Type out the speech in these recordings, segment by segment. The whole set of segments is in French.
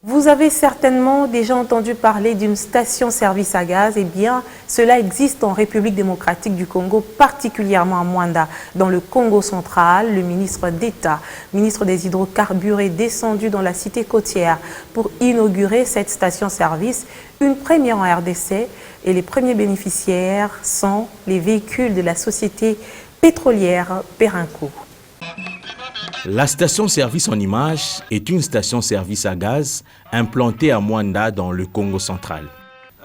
Vous avez certainement déjà entendu parler d'une station-service à gaz. Eh bien, cela existe en République démocratique du Congo, particulièrement à Mwanda, dans le Congo central. Le ministre d'État, ministre des Hydrocarbures, est descendu dans la cité côtière pour inaugurer cette station-service, une première en RDC. Et les premiers bénéficiaires sont les véhicules de la société pétrolière Perenco. La station-service en image est une station-service à gaz implantée à Mwanda dans le Congo central.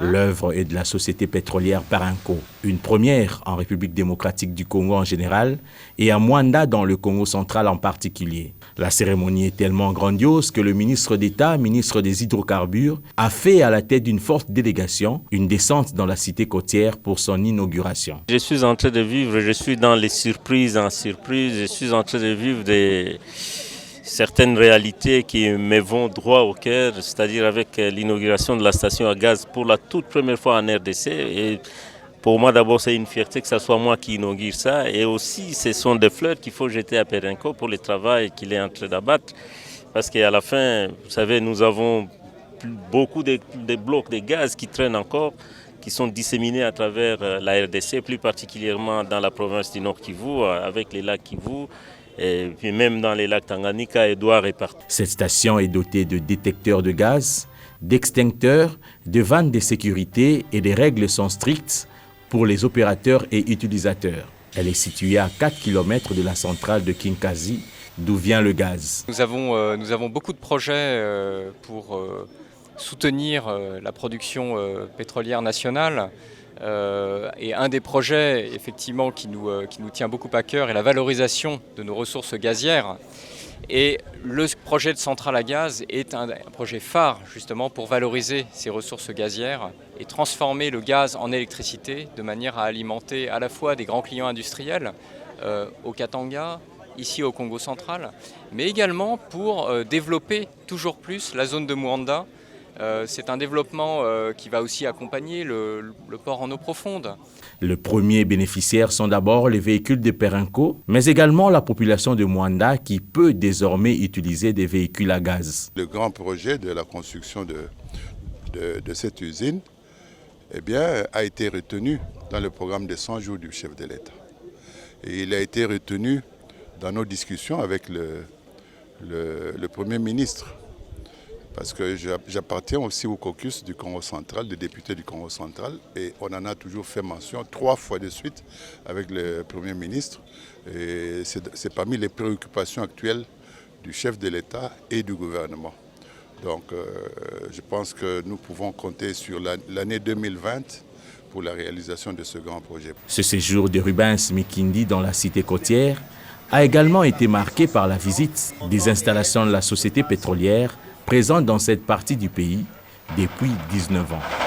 L'œuvre est de la société pétrolière Perenco, une première en République démocratique du Congo en général et à Mwanda dans le Congo central en particulier. La cérémonie est tellement grandiose que le ministre d'État, ministre des Hydrocarbures, a fait à la tête d'une forte délégation une descente dans la cité côtière pour son inauguration. Je suis en train de vivre, je suis dans les surprises en surprise, je suis en train de vivre certaines réalités qui me vont droit au cœur, c'est-à-dire avec l'inauguration de la station à gaz pour la toute première fois en RDC. Et pour moi, d'abord, c'est une fierté que ce soit moi qui inaugure ça. Et aussi, ce sont des fleurs qu'il faut jeter à Perenco pour le travail qu'il est en train d'abattre. Parce qu'à la fin, vous savez, nous avons beaucoup de blocs de gaz qui traînent encore, qui sont disséminés à travers la RDC, plus particulièrement dans la province du Nord Kivu, avec les lacs Kivu. Et puis même dans les lacs Tanganyika, Edouard est partout. Cette station est dotée de détecteurs de gaz, d'extincteurs, de vannes de sécurité et des règles sont strictes pour les opérateurs et utilisateurs. Elle est située à 4 km de la centrale de Kinkazi, d'où vient le gaz. Nous avons beaucoup de projets pour soutenir la production pétrolière nationale. Et un des projets effectivement qui nous tient beaucoup à cœur est la valorisation de nos ressources gazières. Et le projet de centrale à gaz est un projet phare justement pour valoriser ces ressources gazières et transformer le gaz en électricité de manière à alimenter à la fois des grands clients industriels au Katanga, ici au Congo central, mais également pour développer toujours plus la zone de Mwanda. C'est un développement qui va aussi accompagner le port en eau profonde. Le premier bénéficiaire sont d'abord les véhicules de Perenco, mais également la population de Mwanda qui peut désormais utiliser des véhicules à gaz. Le grand projet de la construction de cette usine a été retenu dans le programme des 100 jours du chef de l'État. Et il a été retenu dans nos discussions avec le Premier ministre. Parce que j'appartiens aussi au caucus du Congo central, des députés du Congo central, et on en a toujours fait mention 3 fois de suite avec le Premier ministre. Et c'est parmi les préoccupations actuelles du chef de l'État et du gouvernement. Donc je pense que nous pouvons compter sur l'année 2020 pour la réalisation de ce grand projet. Ce séjour de Rubens Mikindi dans la cité côtière a également été marqué par la visite des installations de la société pétrolière présente dans cette partie du pays depuis 19 ans.